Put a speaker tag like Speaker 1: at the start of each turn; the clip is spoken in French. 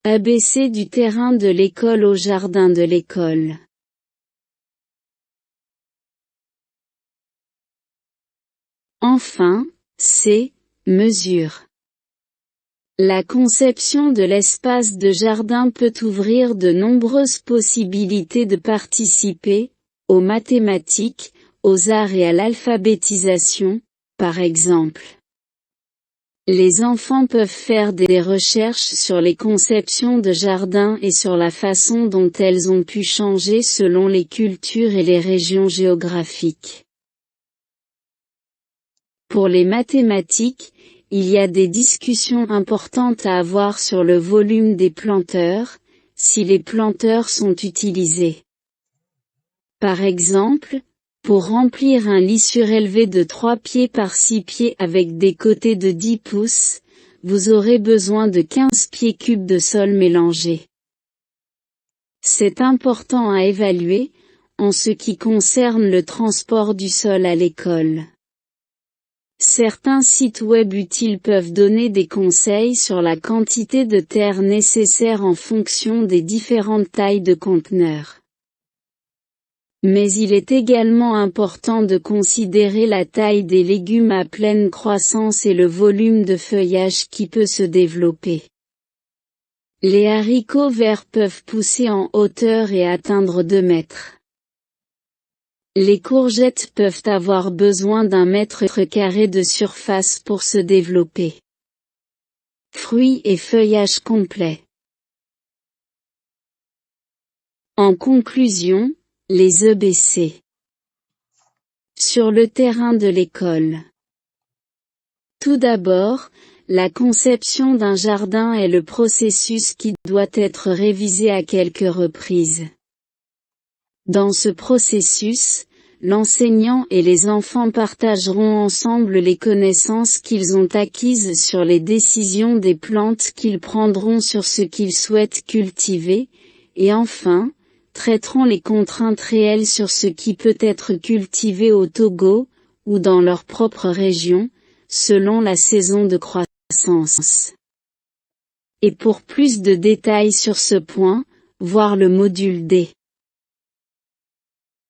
Speaker 1: ABC du terrain de l'école au jardin de l'école. Enfin, C. Mesure. La conception de l'espace de jardin peut ouvrir de nombreuses possibilités de participer, aux mathématiques, aux arts et à l'alphabétisation, par exemple. Les enfants peuvent faire des recherches sur les conceptions de jardin et sur la façon dont elles ont pu changer selon les cultures et les régions géographiques. Pour les mathématiques, il y a des discussions importantes à avoir sur le volume des planteurs, si les planteurs sont utilisés. Par exemple, pour remplir un lit surélevé de 3 pieds par 6 pieds avec des côtés de 10 pouces, vous aurez besoin de 15 pieds cubes de sol mélangé. C'est important à évaluer, en ce qui concerne le transport du sol à l'école. Certains sites web utiles peuvent donner des conseils sur la quantité de terre nécessaire en fonction des différentes tailles de conteneurs. Mais il est également important de considérer la taille des légumes à pleine croissance et le volume de feuillage qui peut se développer. Les haricots verts peuvent pousser en hauteur et atteindre 2 mètres. Les courgettes peuvent avoir besoin d'1 mètre carré de surface pour se développer. Fruits et feuillage complet. En conclusion, les EBC. Sur le terrain de l'école. Tout d'abord, la conception d'un jardin est le processus qui doit être révisé à quelques reprises. Dans ce processus, l'enseignant et les enfants partageront ensemble les connaissances qu'ils ont acquises sur les décisions des plantes qu'ils prendront sur ce qu'ils souhaitent cultiver, et enfin, traiteront les contraintes réelles sur ce qui peut être cultivé au Togo, ou dans leur propre région, selon la saison de croissance. Et pour plus de détails sur ce point, voir le module D.